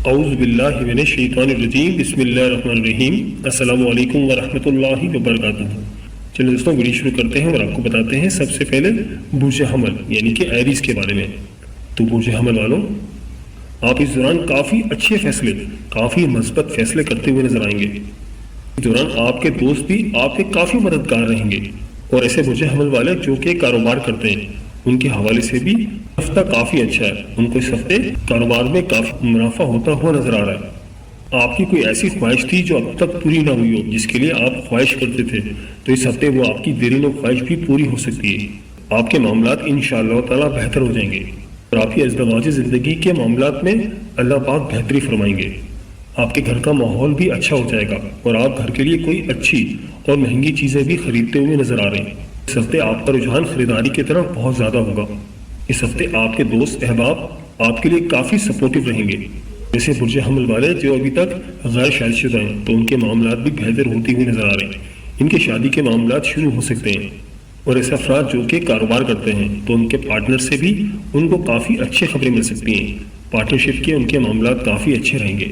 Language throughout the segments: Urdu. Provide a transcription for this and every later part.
اعوذ باللہ من الشیطان الرجیم، بسم اللہ الرحمن الرحیم۔ السلام علیکم ورحمۃ اللہ وبرکاتہ۔ چلو دوستوں، ویڈیو شروع کرتے ہیں اور آپ کو بتاتے ہیں سب سے پہلے برج حمل یعنی کہ ایریز کے بارے میں۔ تو برج حمل والوں، آپ اس دوران کافی اچھے فیصلے، کافی مثبت فیصلے کرتے ہوئے نظر آئیں گے۔ اس دوران آپ کے دوست بھی آپ کے کافی مددگار رہیں گے، اور ایسے برج حمل والے جو کہ کاروبار کرتے ہیں ان کے حوالے سے بھی ہفتہ کافی اچھا ہے۔ ان کو اس ہفتے کاروبار میں کافی منافع ہوتا ہوا نظر آ رہا ہے۔ آپ کی کوئی ایسی خواہش تھی جو اب تک پوری نہ ہوئی ہو، جس کے لیے آپ خواہش کرتے تھے، تو اس ہفتے وہ آپ کی دیرینہ خواہش بھی پوری ہو سکتی ہے۔ آپ کے معاملات انشاءاللہ تعالی بہتر ہو جائیں گے، اور آپ کی ازدواجی زندگی کے معاملات میں اللہ پاک بہتری فرمائیں گے۔ آپ کے گھر کا ماحول بھی اچھا ہو جائے گا، اور آپ گھر کے لیے کوئی اچھی اور مہنگی چیزیں بھی خریدتے ہوئے نظر آ رہے ہیں۔ اس ہفتے آپ کا رجحان خریداری کی طرف بہت زیادہ ہوگا۔ اس ہفتے آپ کے دوست احباب آپ کے لیے کافی سپورٹو رہیں گے۔ جیسے برج حمل والے جو ابھی تک غیر شادی شدہ ہیں، تو ان کے معاملات بھی بہتر ہوتے ہوئے نظر آ رہے ہیں۔ ان کے شادی کے معاملات شروع ہو سکتے ہیں۔ اور ایسے افراد جو کہ کاروبار کرتے ہیں، تو ان کے پارٹنر سے بھی ان کو کافی اچھی خبریں مل سکتی ہیں۔ پارٹنرشپ کے ان کے معاملات کافی اچھے رہیں گے۔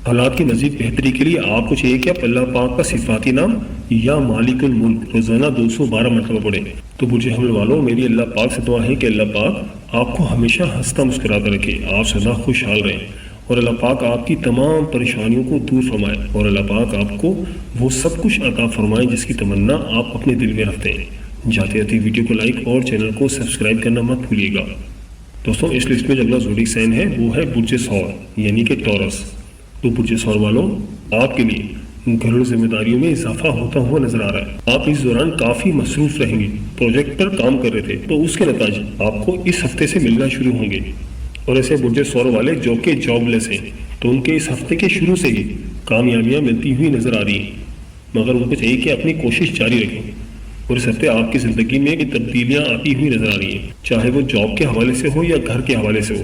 حالات کی مزید بہتری کے لیے آپ کو چاہیے کہ آپ اللہ پاک کا صفاتی نام یا مالک الملک روزانہ 212 مرتبہ پڑھیں۔ تو برج حمل والوں، میری اللہ پاک سے دعا ہے کہ اللہ پاک آپ کو ہمیشہ ہنستا مسکراتا رکھے، آپ سدا خوشحال رہیں، اور اللہ پاک آپ کی تمام پریشانیوں کو دور فرمائے، اور اللہ پاک آپ کو وہ سب کچھ عطا فرمائے جس کی تمنا آپ اپنے دل میں رکھتے ہیں۔ جاتے جاتے ویڈیو کو لائک اور چینل کو سبسکرائب کرنا مت بھولیے گا۔ دوستوں، اس لسٹ میں جو اگلا زوڈک سائن ہے وہ ہے برج ثور یعنی کہ ٹورس۔ تو برج ثور والوں، آپ کے لیے گھریلو ذمہ داریوں میں اضافہ ہوتا ہوا نظر آ رہا ہے۔ آپ اس دوران کافی مصروف رہیں گے۔ پروجیکٹ پر کام کر رہے تھے تو اس کے نتائج آپ کو اس ہفتے سے ملنا شروع ہوں گے۔ اور ایسے برج ثور والے جو کہ جاب لیس ہیں، تو ان کے اس ہفتے کے شروع سے ہی کامیابیاں ملتی ہوئی نظر آ رہی ہیں، مگر ان کو چاہیے کہ اپنی کوشش جاری رکھیں۔ اور اس ہفتے آپ کی زندگی میں تبدیلیاں آتی ہوئی نظر آ رہی ہیں، چاہے وہ جاب کے حوالے سے ہو یا گھر کے حوالے سے ہو۔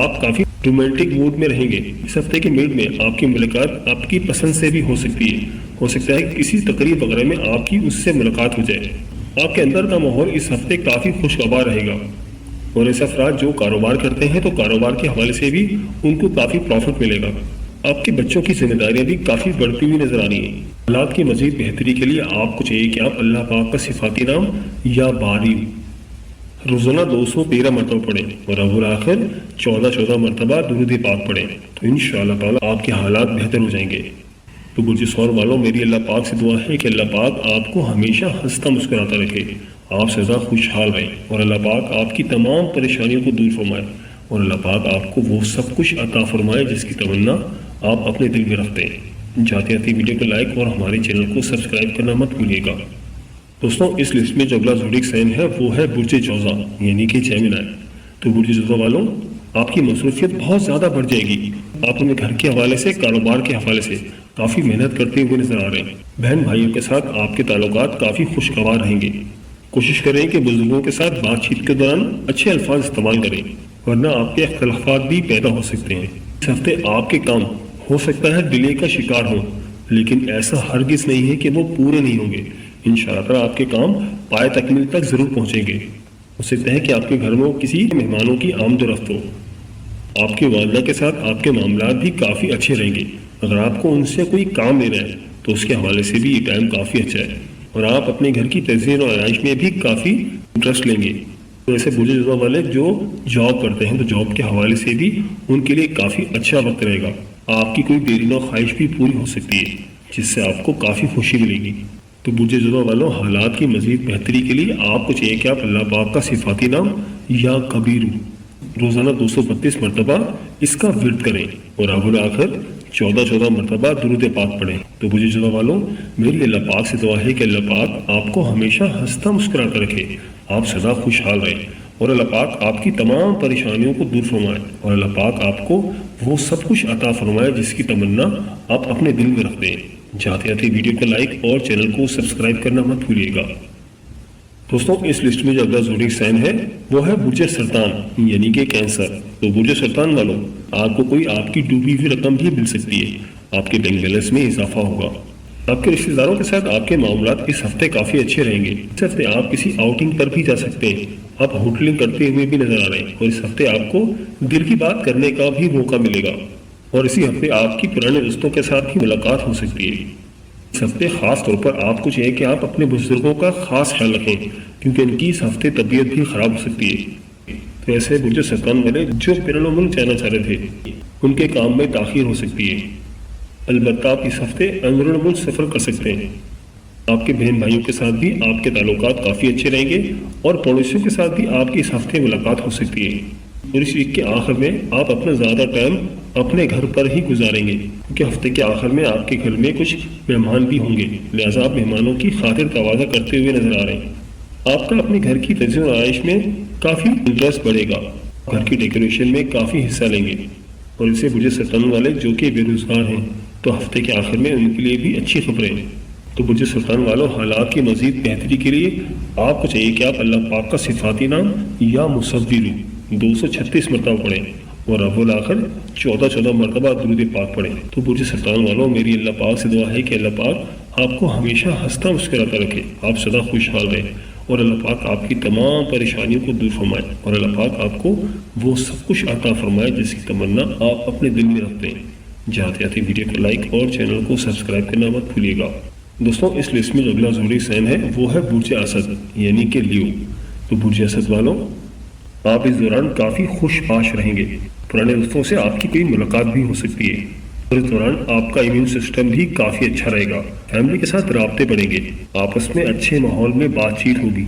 آپ کافی رومانٹک موڈ میں رہیں گے۔ اس ہفتے کے میڈ میں آپ کی ملاقات آپ کی پسند سے بھی ہو سکتی ہے۔ ہو سکتا ہے کہ کسی تقریب وغیرہ میں آپ کی اس سے ملاقات ہو جائے۔ آپ کے اندر کا ماحول اس ہفتے کافی خوشگوار رہے گا۔ اور ایسے افراد جو کاروبار کرتے ہیں تو کاروبار کے حوالے سے بھی ان کو کافی پروفٹ ملے گا۔ آپ کے بچوں کی ذمہ داریاں بھی کافی بڑھتی ہوئی نظر آ رہی ہیں۔ حالات کی مزید بہتری کے لیے آپ کو چاہیے کہ آپ اللہ پاک کا صفاتی نام یا باری روزانہ 213 مرتبہ پڑھیں، اور رب الآخر 14 مرتبہ درود پاک پڑھیں، تو انشاءاللہ تعالی آپ کے حالات بہتر ہو جائیں گے۔ تو برج ثور والوں، میری اللہ پاک سے دعا ہے کہ اللہ پاک آپ کو ہمیشہ ہنستا مسکراتا رکھے، آپ سدا خوشحال رہیں، اور اللہ پاک آپ کی تمام پریشانیوں کو دور فرمائے، اور اللہ پاک آپ کو وہ سب کچھ عطا فرمائے جس کی تمنا آپ اپنے دل میں رکھتے ہیں۔ جاتے جاتے ویڈیو کو لائک اور ہمارے چینل کو سبسکرائب کرنا مت بھولیے گا۔ دوستوں، اس لسٹ میں جو اگلا زوڈک سائن ہے وہ ہے برج جوزا یعنی کہ جیمنائی۔ تو برج جوزا والوں، آپ کی مصروفیت بہت زیادہ بڑھ جائے گی۔ آپ اپنے گھر کے حوالے سے، کاروبار کے حوالے سے کافی محنت کرتے ہوئے نظر آ رہے ہیں۔ بہن بھائیوں کے ساتھ آپ کے تعلقات کافی خوشگوار رہیں گے۔ کوشش کریں کہ بزرگوں کے ساتھ بات چیت کے دوران اچھے الفاظ استعمال کریں، ورنہ آپ کے اختلافات بھی پیدا ہو سکتے ہیں۔ اس ہفتے آپ کے کام ہو سکتا ہے ڈیلے کا شکار ہوں، لیکن ایسا ہرگز نہیں ہے کہ وہ پورے نہیں ہوں گے۔ انشاءاللہ تعالیٰ آپ کے کام پائے تکمیل تک ضرور پہنچیں گے۔ ہو سکتا ہے کہ آپ کے گھر میں کسی مہمانوں کی آمد و رفت ہو۔ آپ کی والدہ کے ساتھ آپ کے معاملات بھی کافی اچھے رہیں گے۔ اگر آپ کو ان سے کوئی کام لینا ہے تو اس کے حوالے سے بھی یہ ٹائم کافی اچھا ہے، اور آپ اپنے گھر کی تزئین اور آرائش میں بھی کافی انٹرسٹ لیں گے۔ تو ایسے برج جوزا والے جو جاب کرتے ہیں تو جاب کے حوالے سے بھی ان کے لیے کافی اچھا وقت رہے گا۔ آپ کی کوئی دیرینہ خواہش بھی پوری ہو سکتی ہے، جس سے آپ کو کافی خوشی ملے گی۔ تو برج جوزا والوں، حالات کی مزید بہتری کے لیے آپ کو چاہیے کہ آپ اللہ پاک کا صفاتی نام یا کبیرو روزانہ 232 مرتبہ اس کا ورد کریں، اور رب الآخر 14 مرتبہ درود پاک پڑھیں۔ تو برج جوزا والوں، میری اللہ پاک سے دعا ہے کہ اللہ پاک آپ کو ہمیشہ ہنستا مسکراتا رکھے، آپ سدا خوشحال رہیں، اور اللہ پاک آپ کی تمام پریشانیوں کو دور فرمائے، اور اللہ پاک آپ کو وہ سب کچھ عطا فرمائے جس کی تمنا آپ اپنے دل میں رکھتے ہیں۔ جاتے جاتے ویڈیو کو لائک اور چینل کو سبسکرائب کرنا مت بھولیے گا۔ دوستوں، اس لسٹ میں جو اگلا زوڈک سائن ہے وہ ہے برج سرطان یعنی کہ کینسر۔ تو برج سرطان والوں، آپ کو کوئی آپ کی ڈوبی ہوئی رقم بھی مل سکتی ہے۔ آپ کے بینک بیلنس میں اضافہ ہوگا۔ آپ کے رشتہ داروں کے ساتھ آپ کے معاملات اس ہفتے کافی اچھے رہیں گے۔ اس ہفتے آپ کسی آؤٹنگ پر بھی جا سکتے ہیں۔ آپ ہوٹلنگ کرتے ہوئے بھی نظر آ رہے ہیں، اور اس ہفتے آپ کو دل کی بات کرنے کا بھی موقع ملے گا۔ اور اسی ہفتے آپ کی پرانے دوستوں کے ساتھ بھی ملاقات ہو سکتی ہے۔ اس ہفتے خاص طور پر آپ کو چاہیے کہ آپ اپنے بزرگوں کا خاص خیال رکھیں، کیونکہ ان کی اس ہفتے طبیعت بھی خراب ہو سکتی ہے۔ تو ایسے برج سرطان والے جو بیرون ملک جانا چاہ رہے تھے، ان کے کام میں تاخیر ہو سکتی ہے۔ البتہ آپ اس ہفتے اندرون ملک سفر کر سکتے ہیں۔ آپ کے بہن بھائیوں کے ساتھ بھی آپ کے تعلقات کافی اچھے رہیں گے، اور پڑوسیوں کے ساتھ بھی آپ کی اس ہفتے ملاقات ہو سکتی ہے۔ اور اس ویک کے آخر میں آپ اپنا زیادہ ٹائم اپنے گھر پر ہی گزاریں گے، کیونکہ ہفتے کے آخر میں آپ کے گھر میں کچھ مہمان بھی ہوں گے، لہٰذا آپ مہمانوں کی خاطر تواضع کرتے ہوئے نظر آ رہے ہیں۔ آپ کا اپنے گھر کی تجزیہ و آرائش میں کافی انٹرسٹ بڑھے گا، گھر کی ڈیکوریشن میں کافی حصہ لیں گے۔ اور اسے برج سرطان والے جو کہ بے روزگار ہیں، تو ہفتے کے آخر میں ان کے لیے بھی اچھی خبریں ہیں۔ تو برج سرطان والوں، حالات کی مزید بہتری کے لیے آپ کو چاہیے کہ آپ اللہ پاک کا صفاتی نام یا مصور 236 مرتبہ پڑھیں، اور اول آخر 14 مرتبہ درود پاک پڑھیں۔ تو برج سرطان والوں، میری اللہ پاک سے دعا ہے کہ اللہ پاک آپ کو ہمیشہ ہنستا مسکراتا رکھے، آپ سدا خوشحال رہیں، اور اللہ پاک آپ کی تمام پریشانیوں کو دور فرمائے، اور اللہ پاک آپ کو وہ سب کچھ عطا فرمائے جس کی تمنا آپ اپنے دل میں رکھتے ہیں۔ جاتے جاتے ویڈیو کو لائک اور چینل کو سبسکرائب کرنا مت بھولیے گا۔ دوستوں، اس لسٹ میں جو اگلا زوڈی سائن ہے وہ ہے برج اسد یعنی کہ لیو۔ تو برج اسد والوں، آپ اس دوران کافی خوش باش رہیں گے، پرانے دوستوں سے آپ کی کوئی ملاقات بھی ہو سکتی ہے، اور اس دوران آپ کا امیون سسٹم بھی کافی اچھا رہے گا، فیملی کے ساتھ رابطے بڑھیں گے، آپس میں اچھے ماحول میں بات چیت ہوگی۔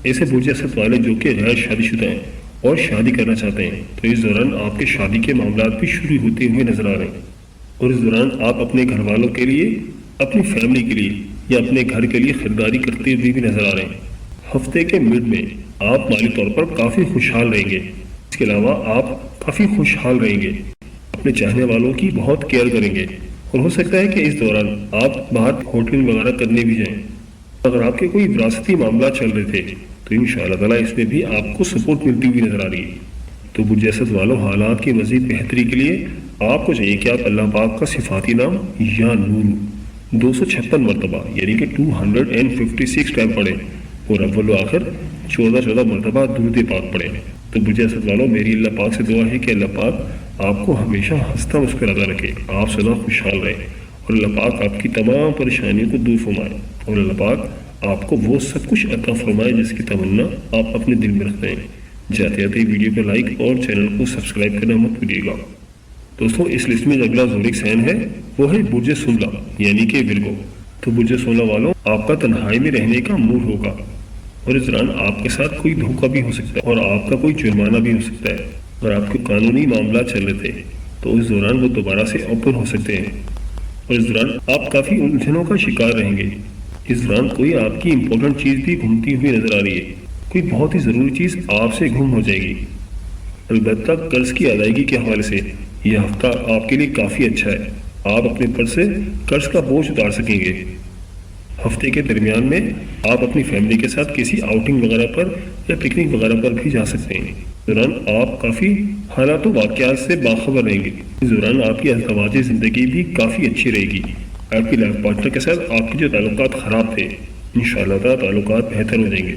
ایسے برج اسد والے جو کہ غیر شادی شدہ ہیں اور شادی کرنا چاہتے ہیں، تو اس دوران آپ کے شادی کے معاملات بھی شروع ہوتے ہوئے نظر آ رہے ہیں، اور اس دوران آپ اپنے گھر والوں کے لیے، اپنی فیملی کے لیے یا اپنے گھر کے لیے خریداری کرتے ہوئے بھی نظر آ رہے ہیں۔ ہفتے کے مڈ میں آپ مالی طور پر کافی خوشحال رہیں گے، اس کے علاوہ آپ کافی خوشحال رہیں گے، اپنے چاہنے والوں کی بہت کیئر کریں گے، اور ہو سکتا ہے کہ اس دوران آپ باہر ہوٹلنگ وغیرہ کرنے بھی جائیں۔ اگر آپ کے کوئی وراثتی معاملات چل رہے تھے تو انشاءاللہ تعالیٰ اس میں بھی آپ کو سپورٹ ملتی ہوئی نظر آ رہی ہے۔ تو برج اسد والوں، حالات کی مزید بہتری کے لیے آپ کو چاہیے کہ آپ اللہ پاک کا صفاتی نام یا نور 256 مرتبہ یعنی کہ 256 ٹائم پڑھیں، اور اول و آخر 14 مرتبہ درود پاک پڑھیں۔ تو برج اسد والوں، میری اللہ پاک سے دعا ہے کہ اللہ پاک آپ کو ہمیشہ ہنستا مسکراتا رکھے، آپ سدا خوشحال رہیں، اور اللہ پاک آپ کی تمام پریشانیوں کو دور فرمائے، اور اللہ پاک آپ کو وہ سب کچھ عطا فرمائے جس کی تمنا آپ اپنے دل میں رکھتے ہیں۔ جاتے جاتے ویڈیو کو لائک اور چینل کو سبسکرائب کرنا مت بھولیے گا۔ دوستوں، اس لسٹ میں جو اگلا زوڈک سائن ہے وہ ہے برج سملا یعنی کہ ورگو۔ تو برج سملا والوں، آپ کا تنہائی میں رہنے کا موڈ ہوگا، اور اس دوران آپ کے ساتھ کوئی دھوکہ بھی ہو سکتا ہے، اور آپ کا کوئی جرمانہ بھی ہو سکتا ہے، اور آپ کے قانونی معاملات چل رہے تھے تو اس دوران وہ دوبارہ سے اوپن ہو سکتے ہیں، اور اس دوران آپ کافی الجھنوں کا شکار رہیں گے۔ اس دوران کوئی آپ کی امپورٹنٹ چیز بھی گھومتی ہوئی نظر آ رہی ہے، کوئی بہت ہی ضروری چیز آپ سے گم ہو جائے گی۔ البتہ قرض کی ادائیگی کے حوالے سے یہ ہفتہ آپ کے لیے کافی اچھا ہے، آپ اپنے پر سے قرض کا بوجھ اتار سکیں گے۔ ہفتے کے درمیان میں آپ اپنی فیملی کے ساتھ کسی آؤٹنگ وغیرہ پر یا پکنک وغیرہ پر بھی جا سکتے ہیں۔ اس دوران آپ کافی حالات و واقعات سے باخبر رہیں گے۔ اس دوران آپ کی ازدواجی زندگی بھی کافی اچھی رہے گی۔ آپ کی لائف پارٹنر کے ساتھ آپ کے جو تعلقات خراب تھے، انشاءاللہ تعالیٰ تعلقات بہتر ہو جائیں گے۔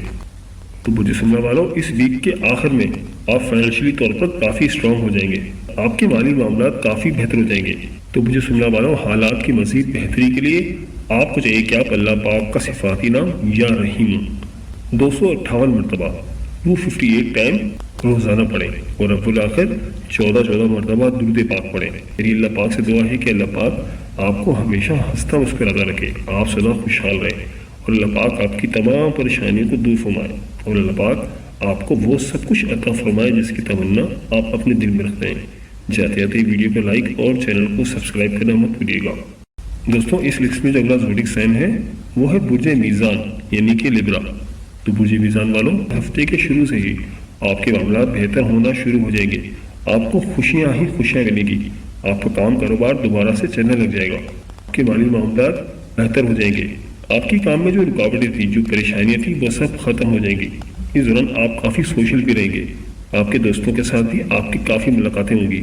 تو برج سملا والوں، اس ویک کے آخر میں آپ فائنینشلی طور پر کافی اسٹرانگ ہو جائیں گے، آپ کے مالی معاملات کافی بہتر ہو جائیں گے۔ تو برج سملا والوں، حالات کی مزید بہتری کے لیے آپ کو چاہیے کہ آپ اللہ پاک کا صفاتی نام یا رحیم 258 مرتبہ 258 ٹائم روزانہ پڑھیں، اور اول آخر 14 مرتبہ درود پاک پڑھیں۔ میری اللہ پاک سے دعا ہے کہ اللہ پاک آپ کو ہمیشہ ہنستا مسکراتا رکھے، آپ سدا خوشحال رہیں، اور اللہ پاک آپ کی تمام پریشانیوں کو دور فرمائے، اور اللہ پاک آپ کو وہ سب کچھ عطا فرمائے جس کی تمنا آپ اپنے دل میں رکھتے ہیں۔ جاتے جاتے ویڈیو کو لائک اور چینل کو سبسکرائب کرنا مت بھولیے گا۔ دوستوں، اس لسٹ میں جو اگلا زوڈک سائن ہے وہ ہے برج میزان یعنی کہ لبرا۔ تو برج میزان والوں، ہفتے کے شروع سے ہی آپ کے معاملات بہتر ہونا شروع ہو جائیں گے، آپ کو خوشیاں ہی خوشیاں ملیں گی، آپ کا کام کاروبار دوبارہ سے چلنے لگ جائے گا، آپ کے مالی معاملات بہتر ہو جائیں گے، آپ کی کام میں جو رکاوٹیں تھیں، جو پریشانیاں تھیں، وہ سب ختم ہو جائیں گی۔ اس دوران آپ کافی سوشل بھی رہیں گے، آپ کے دوستوں کے ساتھ بھی آپ کی کافی ملاقاتیں ہوں گی،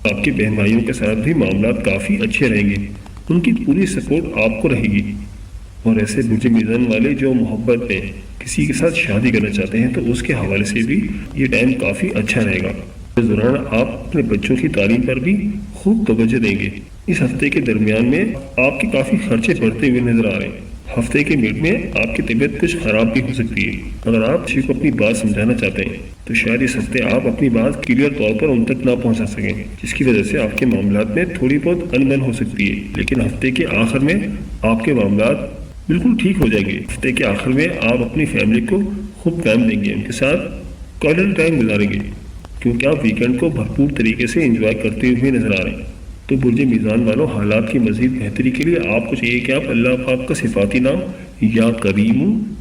آپ کے بہن بھائیوں کے ساتھ بھی معاملات کافی اچھے رہیں گے، ان کی پوری سپورٹ آپ کو رہے گی۔ اور ایسے برج میزان والے جو محبت میں کسی کے ساتھ شادی کرنا چاہتے ہیں تو اس کے حوالے سے بھی یہ ٹائم کافی اچھا رہے گا۔ اس دوران آپ اپنے بچوں کی تعلیم پر بھی خوب توجہ دیں گے۔ اس ہفتے کے درمیان میں آپ کے کافی خرچے بڑھتے ہوئے نظر آ رہے ہیں۔ ہفتے کے مڈ میں آپ کی طبیعت کچھ خراب بھی ہو سکتی ہے۔ اگر آپ کسی کو اپنی بات سمجھانا چاہتے ہیں تو شاید اس ہفتے آپ اپنی بات کلیئر طور پر ان تک نہ پہنچا سکیں، جس کی وجہ سے آپ کے معاملات میں تھوڑی بہت انبن ہو سکتی ہے۔ لیکن ہفتے کے آخر میں آپ کے معاملات بالکل ٹھیک ہو جائیں گے۔ ہفتے کے آخر میں آپ اپنی فیملی کو خوب ٹائم دیں گے، ان کے ساتھ کوالٹی ٹائم گزاریں گے، کیونکہ آپ ویکینڈ کو بھرپور طریقے سے انجوائے کرتے ہوئے نظر آ رہے ہیں۔ تو برج میزان والوں، حالات کی مزید بہتری کے لیے آپ کو چاہیے کہ آپ اللہ پاک کا صفاتی نام یا کریم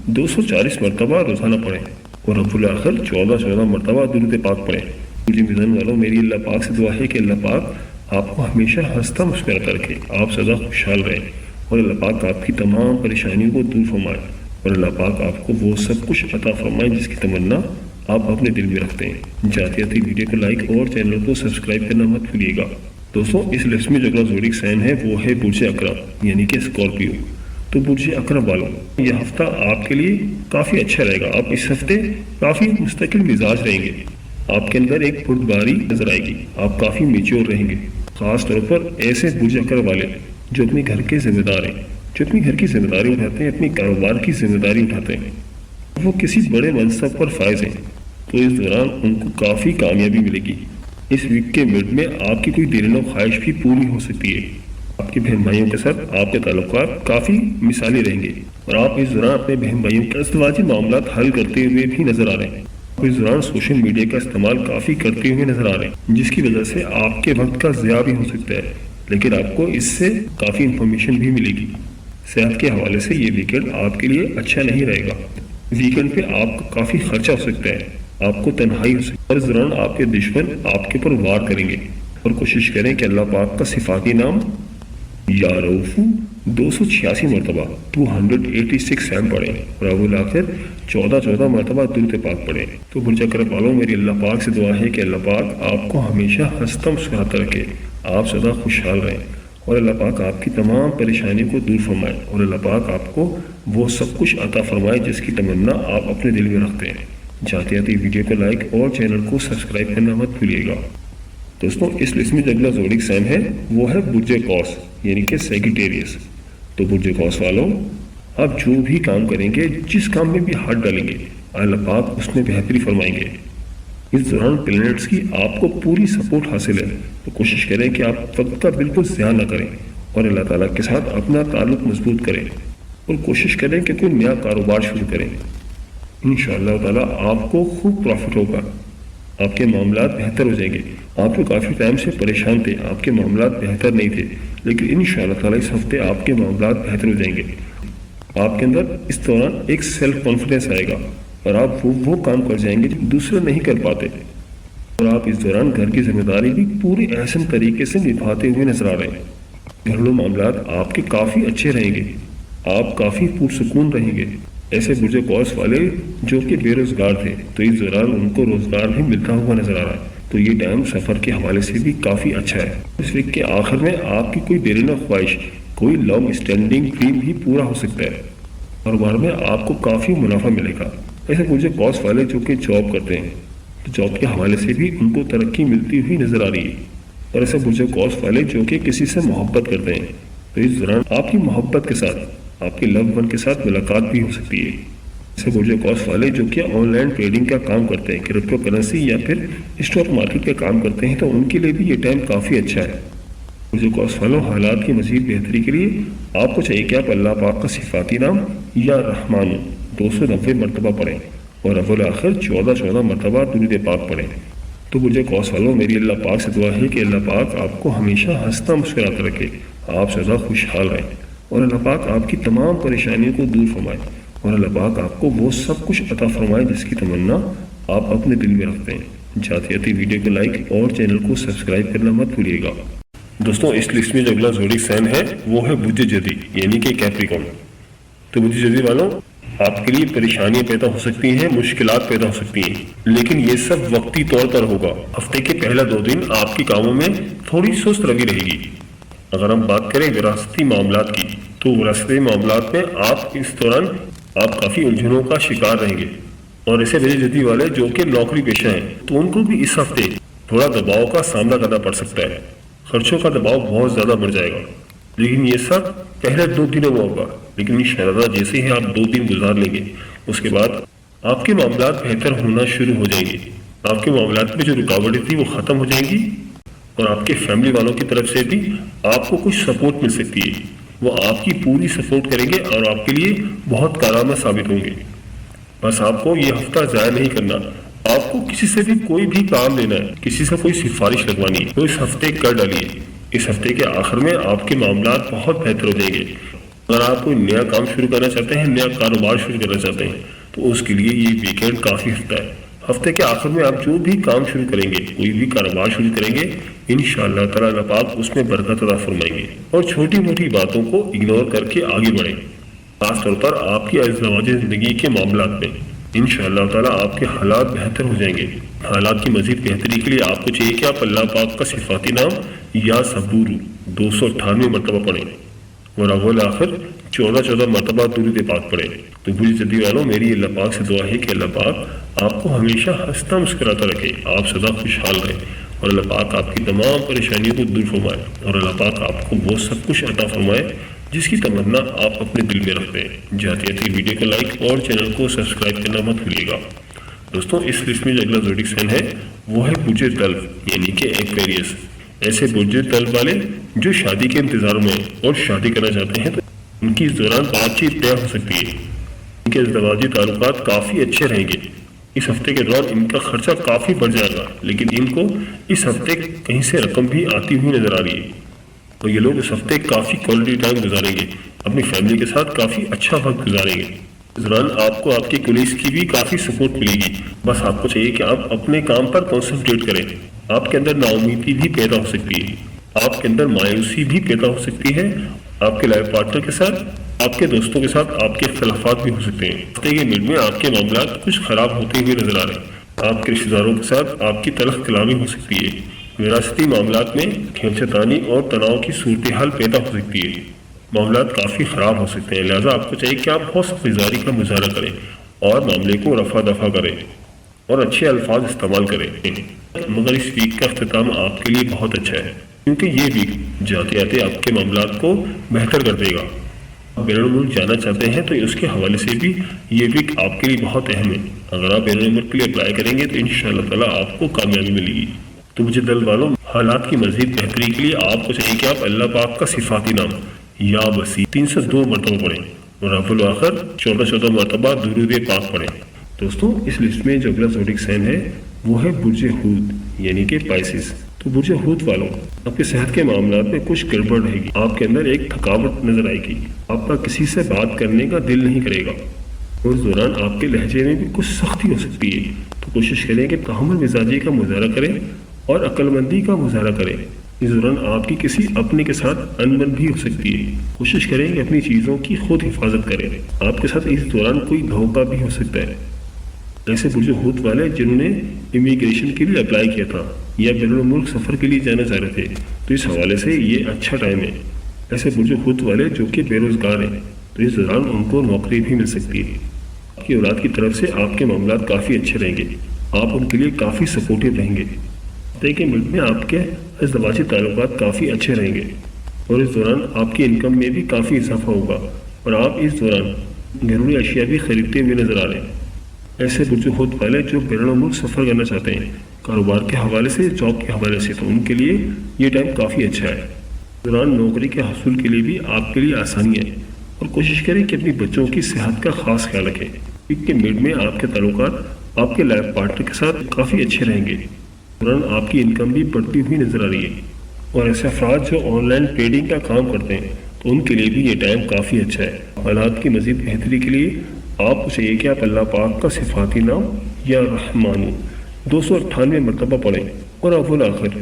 240 مرتبہ روزانہ پڑھیں اور رب الاخر 14 مرتبہ درود پاک پڑھیں۔ برج میزان والوں، میری اللہ پاک سے دعا ہے کہ اللہ پاک آپ کو ہمیشہ ہنستا مسکراتا رکھے، آپ سدا خوشحال رہیں اور اللہ پاک آپ کی تمام پریشانیوں کو دور فرمائے اور اللہ پاک آپ کو وہ سب کچھ عطا فرمائے جس کی تمنا آپ اپنے دل میں رکھتے ہیں۔ جاتے جاتے ویڈیو کو لائک اور چینل کو سبسکرائب کرنا مت بھولیے گا۔ دوستوں، اس لسٹ میں جو اگلا زوڈک سائن ہے وہ ہے برج عقرب یعنی کہ اسکارپیو۔ تو برج عقرب والوں، یہ ہفتہ آپ کے لیے کافی اچھا رہے گا۔ آپ اس ہفتے کافی مستقل مزاج رہیں گے، آپ کے اندر ایک بردباری نظر آئے گی، آپ کافی میچور رہیں گے، خاص طور پر ایسے برج عقرب والے جو اپنے گھر کے ذمہ دار ہیں، جو اپنی گھر کی ذمہ داری اٹھاتے ہیں، اپنی کاروبار کی ذمہ داری اٹھاتے ہیں، وہ کسی بڑے منصب پر فائز ہیں، تو اس دوران ان کو کافی کامیابی ملے گی۔ اس ویک کے مڈ میں آپ کی کوئی دلوں خواہش بھی پوری ہو سکتی ہے۔ آپ کے بہن بھائیوں کے ساتھ آپ کے تعلقات کافی مثالی رہیں گے اور آپ اس دوران اپنے بہن بھائیوں کے ازدواجی معاملات حل کرتے ہوئے بھی نظر آ رہے ہیں۔ اس دوران سوشل میڈیا کا استعمال کافی کرتے ہوئے نظر آ رہے ہیں، جس کی وجہ سے آپ کے وقت کا ضیاع بھی ہو سکتا ہے، لیکن آپ کو اس سے کافی انفارمیشن بھی ملے گی۔ صحت کے حوالے سے یہ ویکینڈ آپ کے لیے اچھا نہیں رہے گا۔ ویکینڈ پہ آپ کا کافی خرچہ ہو سکتا ہے، آپ کو تنہائی ہو سکتی ہے اور اس دوران آپ کے دشمن آپ کے اوپر وار کریں گے، اور کوشش کریں کہ اللہ پاک کا صفاتی نام یا رؤوف 286 مرتبہ 286 ٹائم پڑھیں اور رب الاخر 14 مرتبہ درود پاک پڑھیں۔ تو برج عقرب والوں، میری اللہ پاک سے دعا ہے کہ اللہ پاک آپ کو ہمیشہ ہنستا مسکراتا رکھے، آپ سدا خوشحال رہیں اور اللہ پاک آپ کی تمام پریشانیوں کو دور فرمائے اور اللہ پاک آپ کو وہ سب کچھ عطا فرمائے جس کی تمنا آپ اپنے دل میں رکھتے ہیں۔ جاتے جاتے ویڈیو کو لائک اور چینل کو سبسکرائب کرنا مت بھولیے گا۔ دوستوں، اس لسٹ میں جو اگلا زوڈک سائن ہے وہ ہے برج قوس یعنی کہ سیگیٹیریس۔ تو برج قوس والوں، آپ جو بھی کام کریں گے، جس کام میں بھی ہاتھ ڈالیں گے، اللہ پاک اس میں بہتری فرمائیں گے۔ اس دوران پلینٹس کی آپ کو پوری سپورٹ حاصل ہے، تو کوشش کریں کہ آپ وقت کا بالکل ضیاع نہ کریں اور اللہ تعالیٰ کے ساتھ اپنا تعلق مضبوط کریں اور کوشش کریں کہ کوئی نیا کاروبار شروع کریں۔ انشاءاللہ تعالیٰ آپ کو خوب پروفٹ ہوگا، آپ کے معاملات بہتر ہو جائیں گے۔ آپ جو کافی ٹائم سے پریشان تھے، آپ کے معاملات بہتر نہیں تھے، لیکن انشاءاللہ تعالیٰ اس ہفتے آپ کے معاملات بہتر ہو جائیں گے۔ آپ کے اندر اس دوران ایک سیلف کانفیڈنس آئے گا اور آپ وہ کام کر جائیں گے جو دوسرے نہیں کر پاتے، اور آپ اس دوران گھر کی ذمہ داری بھی پوری احسن طریقے سے نبھاتے ہوئے نظر آ رہے ہیں۔ گھریلو معاملات آپ کے کافی اچھے رہیں گے، آپ کافی پرسکون رہیں گے۔ ایسے برج قوس والے جو کہ بے روزگار تھے، تو اس دوران ان کو روزگار بھی ملتا ہوا نظر آ رہا ہے، تو یہ ٹائم سفر کے حوالے سے بھی کافی اچھا ہے۔ اس ویک کے آخر میں آپ کی کوئی دلوں خواہش، کوئی لانگ اسٹینڈنگ ڈریم بھی پورا ہو سکتا ہے، کاروبار میں آپ کو کافی منافع ملے گا۔ ایسے برج قوس والے جو کہ جاب کرتے ہیں، تو جاب کے حوالے سے بھی ان کو ترقی ملتی ہوئی نظر آ رہی ہے، اور ایسے برج قوس والے جو کہ کسی سے محبت کرتے ہیں، تو اس دوران آپ کی محبت کے ساتھ آپ کے لو ون کے ساتھ ملاقات بھی ہو سکتی ہے۔ ایسے برج قوس والے جو کہ آن لائن ٹریڈنگ کا کام کرتے ہیں، کرپٹو کرنسی یا پھر اسٹاک مارکیٹ کا کام کرتے ہیں، تو ان کے لیے بھی یہ ٹائم کافی اچھا ہے۔ برج قوس والوں، حالات کی مزید بہتری کے لیے آپ کو چاہیے کہ آپ اللہ پاک کا صفاتی نام یا رحمان 290 مرتبہ پڑھیں اور رب الاخر 14 مرتبہ درود پاک پڑھیں۔ تو برج قوس والوں، میری اللہ پاک سے دعا ہے کہ اللہ پاک آپ کو ہمیشہ ہنستا مسکراتا رکھے، آپ سدا خوشحال رہیں اور اللہ پاک آپ کی تمام پریشانیوں کو دور فرمائے اور اللہ پاک آپ کو وہ سب کچھ عطا فرمائے جس کی تمنا آپ اپنے دل میں رکھتے ہیں۔ جاتے جاتے ویڈیو کو لائک اور چینل کو سبسکرائب کرنا مت بھولیے گا۔ دوستوں، اس لسٹ میں جو اگلا زوڈک سائن ہے وہ ہے برج جدی یعنی کہ کیپریکارن۔ تو برج جدی والوں، آپ کے لیے پریشانیاں پیدا ہو سکتی ہیں، مشکلات پیدا ہو سکتی ہیں، لیکن یہ سب وقتی طور پر ہوگا۔ ہفتے کے پہلا 2 دن آپ کے کاموں میں تھوڑی سست روی رہے گی۔ اگر ہم بات کریں وراثتی معاملات کی، تو وراثتی معاملات میں آپ اس دوران کافی الجھنوں کا شکار رہیں گے، اور ایسے برج جدی والے جو کہ نوکری پیشہ ہیں، تو ان کو بھی اس ہفتے تھوڑا دباؤ کا سامنا کرنا پڑ سکتا ہے۔ خرچوں کا دباؤ بہت زیادہ بڑھ جائے گا، لیکن یہ سب پہلے 2 دنوں میں ہوگا، لیکن انشاءاللہ جیسے ہی آپ 2 دن گزار لیں گے اس کے بعد آپ کے معاملات بہتر ہونا شروع ہو جائیں گے۔ آپ کے معاملات میں جو رکاوٹیں تھی وہ ختم ہو جائیں گی، اور آپ کے فیملی والوں کی طرف سے بھی آپ کو کچھ سپورٹ مل سکتی ہے، وہ آپ کی پوری سپورٹ کریں گے اور آپ کے لیے بہت کارآمد ثابت ہوں گے۔ بس آپ کو یہ ہفتہ ضائع نہیں کرنا، آپ کو کسی سے بھی کوئی بھی کام لینا ہے، کسی سے کوئی سفارش لگوانی ہے تو اس ہفتے کر ڈالیے۔ اس ہفتے کے آخر میں آپ کے معاملات بہت بہتر ہو جائیں گے۔ اگر آپ کوئی نیا کام شروع کرنا چاہتے ہیں، نیا کاروبار شروع کرنا چاہتے ہیں تو اس کے لیے یہ ویکینڈ کافی ہفتہ ہے۔ ہفتے کے آخر میں آپ جو بھی کام شروع کریں گے، کوئی بھی کاروبار شروع کریں گے، انشاءاللہ تعالیٰ اللہ پاک اس میں برکت عطا فرمائیں گے، اور چھوٹی موٹی باتوں کو اگنور کر کے آگے بڑھیں، خاص طور پر آپ کی ازدواجی زندگی کے معاملات میں۔ انشاءاللہ تعالیٰ آپ کے حالات بہتر ہو جائیں گے۔ حالات کی مزید بہتری کے لیے آپ کو چاہیے کہ آپ اللہ پاک کا صفاتی نام یا صبور 298 مرتبہ پڑھیں، اور اول آخر 14 مرتبہ درود پاک پڑھیں۔ تو بری صدی والوں، میری اللہ پاک سے دعا ہے کہ اللہ پاک آپ کو ہمیشہ ہنستا مسکراتا رکھے، آپ سدا خوشحال رہیں، اور اللہ پاک آپ کی تمام پریشانیوں کو دور فرمائے، اور اللہ پاک آپ کو وہ سب کچھ عطا فرمائے جس کی تمنا آپ اپنے دل میں رکھتے ہیں۔ جاتے جاتے ویڈیو کو لائک اور چینل کو سبسکرائب کرنا مت بھولیے گا۔ دوستوں، اس لسٹ میں جو اگلا زوڈک سائن ہے وہ ہے برج دلو یعنی کہ ایکویریس۔ ایسے برج دلو والے جو شادی کے انتظار میں اور شادی کرنا چاہتے ہیں تو ان کی اس دوران بات چیت طے ہو سکتی ہے، ان کے ازدواجی تعلقات کافی اچھے رہیں گے۔ اس ہفتے کے دوران ان کا خرچہ کافی بڑھ جائے گا، لیکن ان کو اس ہفتے کہیں سے رقم بھی آتی ہوئی نظر آ رہی ہے، اور یہ لوگ اس ہفتے کافی کوالٹی ٹائم گزاریں گے، اپنی فیملی کے ساتھ کافی اچھا وقت گزاریں گے۔ اس دوران آپ کو آپ کے کولیگز کی بھی کافی سپورٹ ملے گی، بس آپ کو چاہیے کہ آپ اپنے کام پر کنسنٹریٹ کریں۔ آپ کے اندر نا امیدی بھی پیدا ہو سکتی ہے، آپ کے اندر مایوسی بھی پیدا ہو سکتی ہے، آپ کے لائف پارٹنر کے ساتھ، آپ کے دوستوں کے ساتھ آپ کے اختلافات بھی ہو سکتے ہیں۔ ہفتے کے مڈ میں آپ کے معاملات کچھ خراب ہوتے ہوئے نظر آ رہے ہیں، آپ کے رشتہ داروں کے ساتھ آپ کی تلخ کلامی ہو سکتی ہے، وراثتی معاملات میں کھینچتانی اور تناؤ کی صورتحال پیدا ہو سکتی ہے، معاملات کافی خراب ہو سکتے ہیں، لہٰذا آپ کو چاہیے کہ آپ بہت سمجھداری کا مظاہرہ کریں اور معاملے کو رفع دفع کریں اور اچھے الفاظ استعمال کریں۔ مگر اس ویک کا اختتام آپ کے لیے بہت اچھا ہے، کیونکہ یہ ویک جاتے جاتے آپ کے معاملات کو بہتر کر دے گا۔ بیرون ملک جانا چاہتے ہیں تو اس کے حوالے سے بھی یہ ویک آپ کے لیے بہت اہم ہے۔ اگر آپ بیرون ملک کے لیے اپلائی کریں گے تو انشاءاللہ تعالیٰ آپ کو کامیابی ملے گی۔ تو مجھے دل والوں، حالات کی مزید بہتری کے لیے آپ کو چاہیے کہ آپ اللہ پاک کا صفاتی نام یا وسیع 302 مرتبہ پڑھیں، اور اول آخر 14 مرتبہ درود پاک پڑھیں۔ دوستوں، اس لسٹ میں جو اگلا زوڈک سائن ہے وہ ہے برج ہود یعنی کہ پائسس۔ تو برج ہود والوں، آپ کے صحت کے معاملات میں کچھ گڑبڑ رہے گی، آپ کے اندر ایک تھکاوٹ نظر آئے گی، آپ کا کسی سے بات کرنے کا دل نہیں کرے گا، اور اس دوران آپ کے لہجے میں بھی کچھ سختی ہو سکتی ہے۔ تو کوشش کریں کہ تحمل مزاجی کا مظاہرہ کریں اور عقل مندی کا مظاہرہ کریں۔ اس دوران آپ کی کسی اپنے کے ساتھ انبن بھی ہو سکتی ہے، کوشش کریں کہ اپنی چیزوں کی خود حفاظت کریں۔ آپ کے ساتھ اس دوران کوئی دھوکہ بھی ہو سکتا ہے۔ ایسے برج ہود والے جنہوں نے امیگریشن کے لیے اپلائی کیا تھا یا بیرون ملک سفر کے لیے جانا چاہ رہے تھے تو اس حوالے سے یہ اچھا ٹائم ہے۔ ایسے برج ہود والے جو کہ بے روزگار ہیں تو اس دوران ان کو نوکری بھی مل سکتی ہے۔ آپ کی اولاد کی طرف سے آپ کے معاملات کافی اچھے رہیں گے، آپ ان کے لیے کافی سپورٹیو رہیں گے۔ ہفتے کے ملک میں آپ کے ازدواجی تعلقات کافی اچھے رہیں گے، اور اس دوران آپ کی انکم میں بھی کافی اضافہ ہوگا، اور آپ اس دوران ضروری اشیاء بھی خریدتے ہوئے نظر آ رہے ہیں۔ ایسے برج ہود والے جو بیرون ملک سفر کرنا چاہتے ہیں کاروبار کے حوالے سے، جاب کے حوالے سے، تو ان کے لیے یہ ٹائم کافی اچھا ہے۔ اس دوران نوکری کے حصول کے لیے بھی آپ کے لیے آسانی ہے، اور کوشش کریں کہ اپنی بچوں کی صحت کا خاص خیال رکھیں۔ ویک کے مڈ میں آپ کے تعلقات آپ کے لائف پارٹنر کے ساتھ کافی اچھے رہیں گے، اس دوران آپ کی انکم بھی بڑھتی ہوئی نظر آ رہی ہے، اور ایسے افراد جو آن لائن ٹریڈنگ کا کام کرتے ہیں تو ان کے لیے بھی یہ ٹائم کافی اچھا ہے۔ حالات کی مزید بہتری کے لیے آپ کو چاہیے کہ آپ اللہ پاک کا صفاتی نام یا رحمانو 298 مرتبہ پڑھیں، اور اول آخر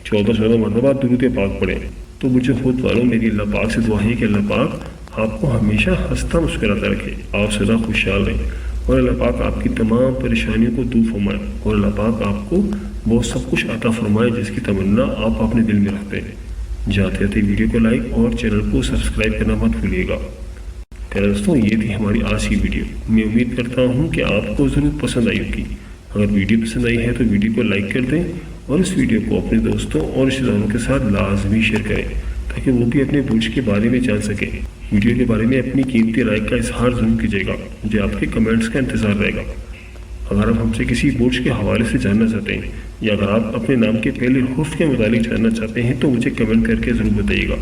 14 مرتبہ درود پاک پڑھیں۔ تو برج ہود والوں، میری اللہ پاک سے دعا ہے کہ اللہ پاک آپ کو ہمیشہ ہنستا مسکراتا رکھے، آپ سدا خوشحال رہیں، اور اللہ پاک آپ کی تمام پریشانیوں کو دور فرمائے، اور اللہ پاک آپ کو وہ سب کچھ عطا فرمائے جس کی تمنا آپ اپنے دل میں رکھتے ہیں۔ جاتے جاتے ویڈیو کو لائک اور چینل کو سبسکرائب کرنا مت بھولیے گا۔ دوستوں، یہ تھی ہماری آج کی ویڈیو۔ میں امید کرتا ہوں کہ آپ کو ضرور پسند آئی ہوگی۔ اگر ویڈیو پسند آئی ہے تو ویڈیو کو لائک کر دیں اور اس ویڈیو کو اپنے دوستوں اور رشتہ داروں کے ساتھ لازمی شیئر کریں تاکہ وہ بھی اپنے برج کے بارے میں جان سکیں۔ ویڈیو کے بارے میں اپنی قیمتی رائے کا اظہار ضرور کیجیے گا، مجھے آپ کے کمنٹس کا انتظار رہے گا۔ اگر آپ ہم سے کسی برج کے حوالے سے جاننا چاہتے ہیں یا اگر آپ اپنے نام کے پہلے حرف کے متعلق جاننا چاہتے ہیں تو مجھے کمنٹ کر کے ضرور بتائیے گا،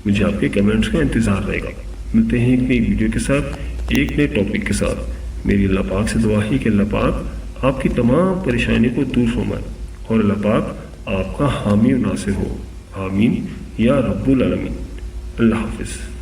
مجھے آپ کے کمنٹس کا انتظار رہے گا۔ ملتے ہیں ایک نئی ویڈیو کے ساتھ، ایک نئے ٹاپک کے ساتھ۔ میری اللہ پاک سے دعا ہے کہ اللہ پاک آپ کی تمام پریشانیوں کو دور فرمائے اور اللہ پاک آپ کا حامی و ناصر ہو، آمین یا رب العالمین۔ اللہ حافظ۔